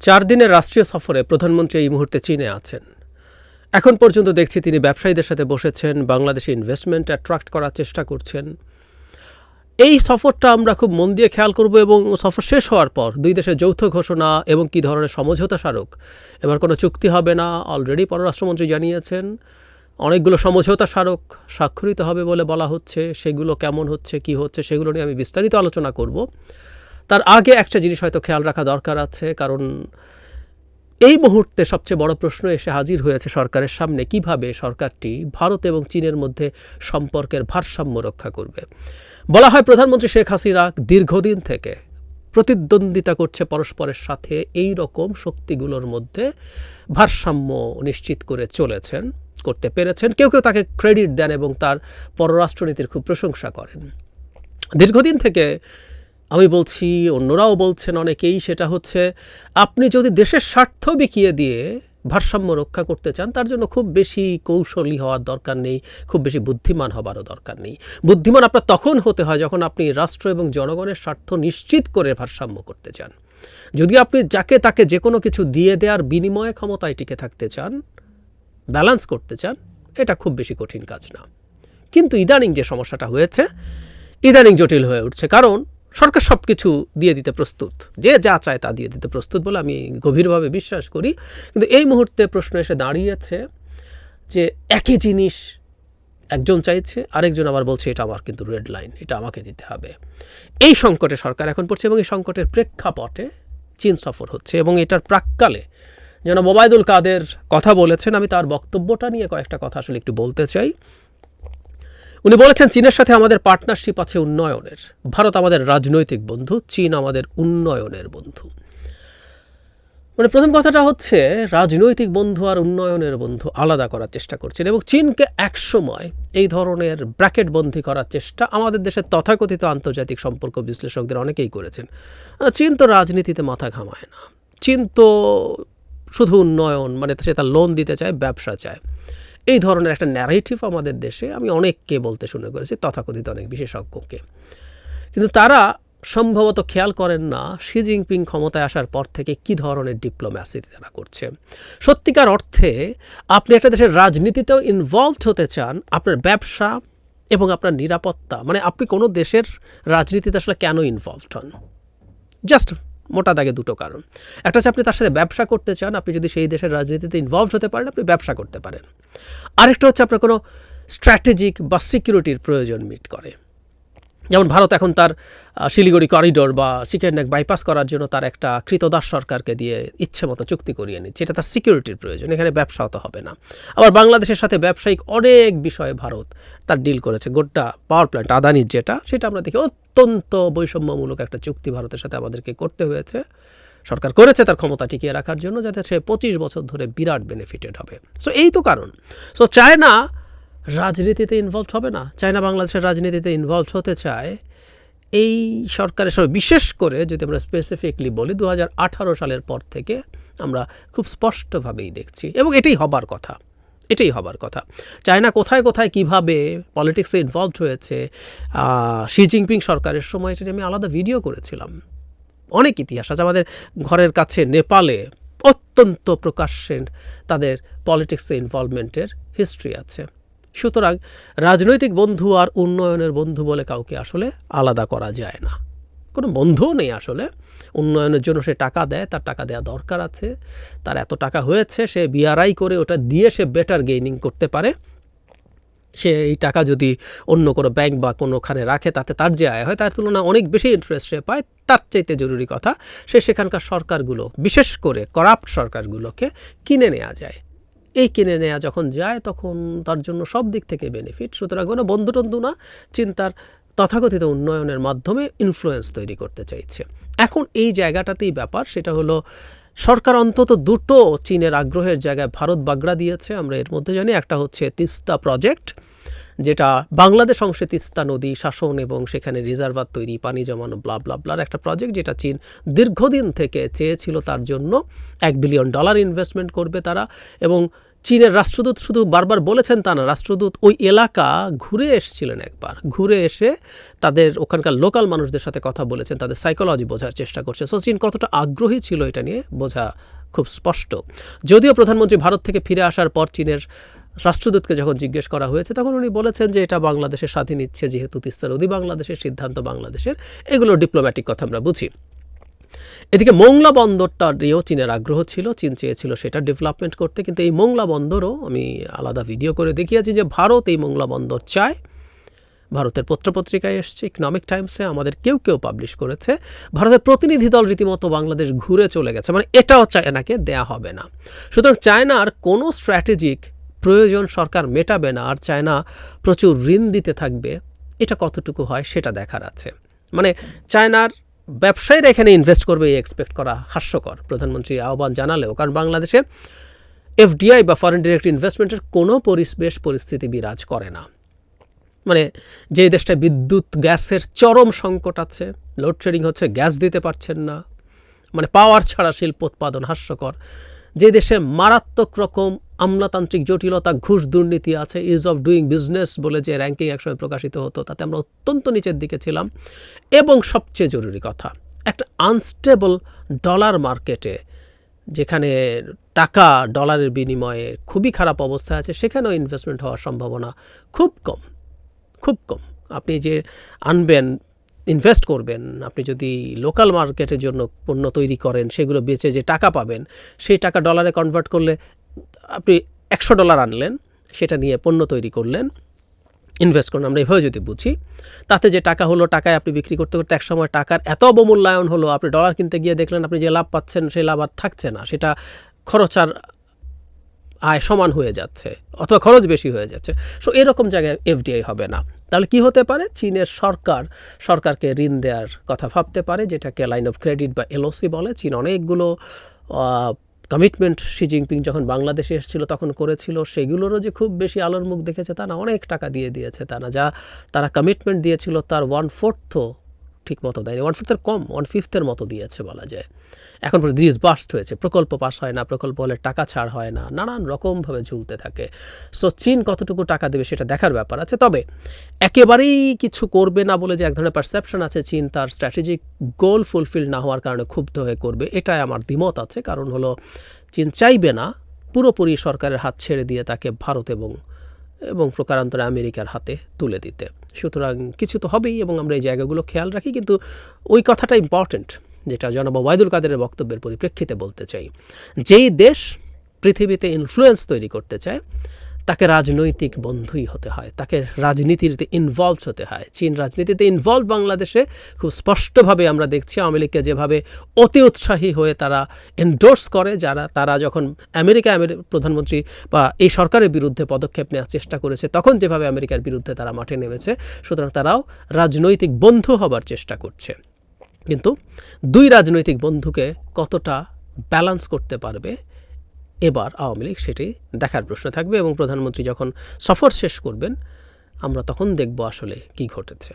4 দিনের রাষ্ট্রীয় সফরে প্রধানমন্ত্রী এই মুহূর্তে চীনে আছেন। এখন পর্যন্ত দেখছি তিনি ব্যবসায়ীদের সাথে বসেছেন, বাংলাদেশে ইনভেস্টমেন্ট অ্যাট্রাক্ট করার চেষ্টা করছেন। এই সফরটা আমরা খুব মন দিয়ে খেয়াল করব এবং সফর শেষ হওয়ার পর দুই দেশের যৌথ ঘোষণা এবং কী ধরনের সমঝোতা স্মারক, এবার কোনো চুক্তি হবে না, অলরেডি পররাষ্ট্রমন্ত্রী জানিয়েছেন। অনেকগুলো সমঝোতা স্মারক স্বাক্ষরিত হবে বলে বলা হচ্ছে, সেগুলো কেমন হচ্ছে, কি হচ্ছে, সেগুলো নিয়ে আমি বিস্তারিত আলোচনা করব। তার আগে একটা জিনিস হয়তো খেয়াল রাখা দরকার আছে, কারণ এই মুহূর্তে সবচেয়ে বড় প্রশ্ন এসে হাজির হয়েছে সরকারের সামনে, কিভাবে সরকারটি ভারত এবং চীনের মধ্যে সম্পর্কের ভারসাম্য রক্ষা করবে। বলা হয় প্রধানমন্ত্রী শেখ হাসিনা দীর্ঘদিন থেকে প্রতিদ্বন্দ্বিতা করছে পরস্পরের সাথে, এই রকম শক্তিগুলোর মধ্যে ভারসাম্য নিশ্চিত করে চলেছেন, করতে পেরেছেন। কেউ কেউ তাকে ক্রেডিট দেন এবং তার পররাষ্ট্রনীতির খুব প্রশংসা করেন। দীর্ঘদিন থেকে আমি বলছি, অন্যরাও বলছেন অনেকেই, সেটা হচ্ছে আপনি যদি দেশের স্বার্থ বিকিয়ে দিয়ে ভারসাম্য রক্ষা করতে চান, তার জন্য খুব বেশি কৌশলী হওয়ার দরকার নেই, খুব বেশি বুদ্ধিমান হবারও দরকার নেই। বুদ্ধিমান আপনার তখন হতে হয় যখন আপনি রাষ্ট্র এবং জনগণের স্বার্থ নিশ্চিত করে ভারসাম্য করতে চান। যদি আপনি যাকে তাকে যে কোনো কিছু দিয়ে দেওয়ার বিনিময়ে ক্ষমতায় টিকে থাকতে চান, ব্যালেন্স করতে চান, এটা খুব বেশি কঠিন কাজ না। কিন্তু ইদানিং যে সমস্যাটা হয়েছে, ইদানিং জটিল হয়ে উঠছে, কারণ সরকার সব কিছু দিয়ে দিতে প্রস্তুত, যে যা চায় তা দিয়ে দিতে প্রস্তুত বলে আমি গভীরভাবে বিশ্বাস করি। কিন্তু এই মুহূর্তে প্রশ্ন এসে দাঁড়িয়েছে যে একই জিনিস একজন চাইছে, আরেকজন আবার বলছে এটা আমার কিন্তু রেড লাইন, এটা আমাকে দিতে হবে। এই সংকটে সরকার এখন পড়ছে এবং এই সংকটের প্রেক্ষাপটে চীন সফর হচ্ছে। এবং এটার প্রাক্কালে যেন ওবায়দুল কাদের কথা বলেছেন, আমি তার বক্তব্যটা নিয়ে কয়েকটা কথা আসলে একটু বলতে চাই। উনি বলেছেন, চীনের সাথে আমাদের পার্টনারশিপ আছে উন্নয়নের। ভারত আমাদের রাজনৈতিক বন্ধু, চীন আমাদের উন্নয়নের বন্ধু। মানে প্রথম কথাটা হচ্ছে রাজনৈতিক বন্ধু আর উন্নয়নের বন্ধু আলাদা করার চেষ্টা করছেন। এবং চীনকে একসময় এই ধরনের ব্র্যাকেটবন্দি করার চেষ্টা আমাদের দেশের তথাকথিত আন্তর্জাতিক সম্পর্ক বিশ্লেষকদের অনেকেই করেছেন। চীন তো রাজনীতিতে মাথা ঘামায় না, চীন তো শুধু উন্নয়ন, মানে সে তার লোন দিতে চায়, ব্যবসা চায়। এই ধরনের একটা ন্যারেটিভ আমাদের দেশে আমি অনেককে বলতে শুনে করেছি, তথাকথিত অনেক বিশেষজ্ঞকে। কিন্তু তারা সম্ভবত খেয়াল করেন না শি জিনপিং ক্ষমতায় আসার পর থেকে কী ধরনের ডিপ্লোম্যাসি তারা করছে। সত্যিকার অর্থে আপনি একটা দেশের রাজনীতিতেও ইনভলভড হতে চান, আপনার ব্যবসা এবং আপনার নিরাপত্তা, মানে আপনি কোনো দেশের রাজনীতিতে আসলে কেন ইনভলভড হন, জাস্ট মোটা দাগে দুটো কারণ। একটা হচ্ছে আপনি তার সাথে ব্যবসা করতে চান, আপনি যদি সেই দেশের রাজনীতিতে ইনভলভড হতে পারেন আপনি ব্যবসা করতে পারেন। আরেকটা হচ্ছে আপনার কোনো স্ট্র্যাটেজিক বা সিকিউরিটির প্রয়োজন মিট করে। যেমন ভারত এখন তার শিলিগুড়ি করিডোর বা সিকেন্ডেক বাইপাস করার জন্য তার একটা কৃতদাস সরকারকে দিয়ে ইচ্ছে মতো চুক্তি করিয়ে নিচ্ছে, এটা তার সিকিউরিটির প্রয়োজন, এখানে ব্যবসাও তো হবে না। আবার বাংলাদেশের সাথে ব্যবসায়িক অনেক বিষয়ে ভারত তার ডিল করেছে। গোটা পাওয়ার প্ল্যান্ট আদানির যেটা, সেটা আমরা দেখি অত্যন্ত বৈষম্যমূলক একটা চুক্তি ভারতের সাথে আমাদেরকে করতে হয়েছে। সরকার করেছে তার ক্ষমতা টিকিয়ে রাখার জন্য, যাতে সে 25 বছর ধরে বিরাট বেনিফিটেড হবে। সো এই তো কারণ। সো চায়না রাজনীতিতে ইনভলভ হবে না, চায়না বাংলাদেশের রাজনীতিতে ইনভলভ হতে চায়। এই সরকারের সঙ্গে বিশেষ করে যদি আমরা স্পেসিফিকলি বলি 2018 সালের পর থেকে আমরা খুব স্পষ্টভাবেই দেখছি, এবং এটাই হবার কথা, এটাই হবার কথা। চায়না কোথায় কোথায় কীভাবে পলিটিক্সে ইনভলভড হয়েছে শি জিনপিং সরকারের সময়, সেটা আমি আলাদা ভিডিও করেছিলাম। অনেক ইতিহাস আছে। আমাদের ঘরের কাছে নেপালে অত্যন্ত প্রকাশ্যে তাদের পলিটিক্সে ইনভলভমেন্টের হিস্ট্রি আছে। সুতরাং রাজনৈতিক বন্ধু আর উন্নয়নের বন্ধু বলে কাউকে আসলে আলাদা করা যায় না। কোনো বন্ধুও নেই আসলে। উন্নয়নের জন্য সে টাকা দেয়, তার টাকা দেওয়া দরকার আছে, তার এত টাকা হয়েছে, সে বিআরআই করে ওটা দিয়ে সে বেটার গেইনিং করতে পারে। সে এই টাকা যদি অন্য কোনো ব্যাংক বা কোনোখানে রাখে, তাতে তার যে আয় হয় তার তুলনায় অনেক বেশি ইন্টারেস্ট সে পায়। তার চাইতে জরুরি কথা, সে সেখানকার সরকারগুলো, বিশেষ করে করাপ্ট সরকারগুলোকে কিনে নেওয়া যায়। এই কিনে নেওয়া যখন যায় তখন তার জন্য সব দিক থেকে বেনিফিট। সুতরাং কোনো বন্ধুটন্ধু না, চিন্তার তথাকথিত উন্নয়নের মাধ্যমে ইনফ্লুয়েন্স তৈরি করতে চাইছে। এখন এই জায়গাটাতেই ব্যাপার, সেটা হলো সরকার অন্তত দুটো চীনের আগ্রহের জায়গায় ভারত বাগড়া দিয়েছে। আমরা এর মধ্যে জানি একটা হচ্ছে তিস্তা প্রজেক্ট, যেটা বাংলাদেশ অংশে তিস্তা নদী শাসন এবং সেখানে রিজার্ভার তৈরি, পানি জমানো, ব্লা ব্লা ব্লার একটা প্রজেক্ট, যেটা চীন দীর্ঘদিন থেকে চেয়েছিল। তার জন্য $1 বিলিয়ন ইনভেস্টমেন্ট করবে তারা, এবং চীনের রাষ্ট্রদূত শুধু বারবার বলেছেন তা না, রাষ্ট্রদূত ওই এলাকা ঘুরে এসেছিলেন একবার, ঘুরে এসে তাদের ওখানকার লোকাল মানুষদের সাথে কথা বলেছেন, তাদের সাইকোলজি বোঝার চেষ্টা করছে। সো চীন কতটা আগ্রহী ছিল এটা নিয়ে বোঝা খুব স্পষ্ট। যদিও প্রধানমন্ত্রী ভারত থেকে ফিরে আসার পর চীনের রাষ্ট্রদূতকে যখন জিজ্ঞেস করা হয়েছে তখন উনি বলেছেন যে এটা বাংলাদেশের স্বাধীন ইচ্ছে, যেহেতু তিস্তা নদী বাংলাদেশের, সিদ্ধান্ত বাংলাদেশের, এগুলো ডিপ্লোম্যাটিক কথা আমরা বুঝি। এদিকে মোংলা বন্দরটা নিয়েও চীনের আগ্রহ ছিল, চীন চেয়েছিল সেটা ডেভেলপমেন্ট করতে, কিন্তু এই মোংলা বন্দরও আমি আলাদা ভিডিও করে দেখিয়েছি যে ভারত এই মোংলা বন্দর চায়। ভারতের পত্রপত্রিকায় এসছে, ইকোনমিক টাইমসে, আমাদের কেউ পাবলিশ করেছে। ভারতের প্রতিনিধি দল রীতিমতো বাংলাদেশ ঘুরে চলে গেছে, মানে এটাও চায়নাকে দেয়া হবে না। সুতরাং চায়নার কোনো স্ট্র্যাটেজিক প্রয়োজন সরকার মেটাবে না, আর চায়না প্রচুর ঋণ দিতে থাকবে, এটা কতটুকু হয় সেটা দেখার আছে। মানে চায়নার ব্যবসায়ীরা এখানে ইনভেস্ট করবে এই এক্সপেক্ট করা হাস্যকর। প্রধানমন্ত্রী আহ্বান জানালেও, কারণ বাংলাদেশে এফডিআই বা ফরেন ডিরেক্ট ইনভেস্টমেন্টের কোনো পরিস্থিতি বিরাজ করে না। মানে যে দেশটায় বিদ্যুৎ গ্যাসের চরম সংকট আছে, লোডশেডিং হচ্ছে, গ্যাস দিতে পারছেন না, মানে পাওয়ার ছাড়া শিল্প উৎপাদন হাস্যকর, যে দেশে মারাত্মক রকম আমলাতান্ত্রিক জটিলতা, ঘুষ দুর্নীতি আছে, ইজ অফ ডুইং বিজনেস বলে যে র্যাঙ্কিং একসময় প্রকাশিত হতো, তাতে আমরা অত্যন্ত নিচের দিকে ছিলাম। এবং সবচেয়ে জরুরি কথা, একটা আনস্টেবল ডলার মার্কেটে, যেখানে টাকা ডলারের বিনিময়ে খুবই খারাপ অবস্থা আছে, সেখানেও ইনভেস্টমেন্ট হওয়ার সম্ভাবনা খুব কম। আপনি যে আনবেন, ইনভেস্ট করবেন, আপনি যদি লোকাল মার্কেটের জন্য পণ্য তৈরি করেন, সেগুলো বেচে যে টাকা পাবেন, সেই টাকা ডলারে কনভার্ট করলে, আপনি $100 আনলেন, সেটা নিয়ে পণ্য তৈরি করলেন, ইনভেস্ট করুন, আমরা এভাবে যদি বুঝি, তাতে যে টাকা হলো, টাকায় আপনি বিক্রি করতে করতে একসময় টাকার এত অবমূল্যায়ন হলো, আপনি ডলার কিনতে গিয়ে দেখলেন আপনি যে লাভ পাচ্ছেন সেই লাভ আর থাকছে না, সেটা খরচ আর আয় সমান হয়ে যাচ্ছে, অথবা খরচ বেশি হয়ে যাচ্ছে। সো এরকম জায়গায় এফডিআই হবে না। তাহলে কি হতে পারে? চীনের সরকারকে ঋণ দেওয়ার কথা ভাবতে পারে, যেটাকে লাইন অফ ক্রেডিট বা এলওসি বলে। চীন অনেকগুলো কমিটমেন্ট শি জিনপিং যখন বাংলাদেশে এসেছিল তখন করেছিল, সেগুলোরও যে খুব বেশি আলোর মুখ দেখেছে তা না, অনেক টাকা দিয়ে দিয়েছে তা না, যা তারা কমিটমেন্ট দিয়েছিল তার 1/4 ঠিক মতো দেয়নি, 1/5 কম, 1/5 মতো দিয়েছে বলা যায়। এখন ব্রিজ বাস্ট হয়েছে, প্রকল্প পাস হয় না, প্রকল্প হলে টাকা ছাড় হয় না, নানান রকমভাবে ঝুলতে থাকে। সো চীন কতটুকু টাকা দেবে সেটা দেখার ব্যাপার আছে। তবে একেবারেই কিছু করবে না বলে যে এক ধরনের পারসেপশন আছে, চীন তার স্ট্র্যাটেজিক গোল ফুলফিল না হওয়ার কারণে ক্ষুব্ধ হয়ে করবে, এটাই আমার দ্বিমত আছে। কারণ হলো চীন চাইবে না পুরোপুরি সরকারের হাত ছেড়ে দিয়ে তাকে ভারত এবং প্রকারান্তরে আমেরিকার হাতে তুলে দিতে। সুতরাং কিছু তো হবেই, এবং আমরা এই জায়গাগুলো খেয়াল রাখি। কিন্তু ওই কথাটা ইম্পর্টেন্ট, যেটা জনাব ওবায়দুল কাদেরের বক্তব্যের পরিপ্রেক্ষিতে বলতে চাই। যেই দেশ পৃথিবীতে ইনফ্লুয়েন্স তৈরি করতে চায়, তাকে রাজনৈতিক বন্ধুই হতে হয়, তাকে রাজনীতিতে ইনভলভ হতে হয়। চীন রাজনীতিতে ইনভলভ বাংলাদেশে খুব স্পষ্টভাবে আমরা দেখছি। আওয়ামী লীগকে যেভাবে অতি উৎসাহী হয়ে তারা এন্ডোর্স করে, তারা যখন আমেরিকার প্রধানমন্ত্রী বা এই সরকারের বিরুদ্ধে পদক্ষেপ নেওয়ার চেষ্টা করেছে, তখন যেভাবে আমেরিকার বিরুদ্ধে তারা মাঠে নেমেছে, সুতরাং তারাও রাজনৈতিক বন্ধু হবার চেষ্টা করছে। কিন্তু দুই রাজনৈতিক বন্ধুকে কতটা ব্যালেন্স করতে পারবে এবার আওয়ামী লীগ, সেটি দেখার প্রশ্ন থাকবে। এবং প্রধানমন্ত্রী যখন সফর শেষ করবেন, আমরা তখন দেখব আসলে কি ঘটেছে।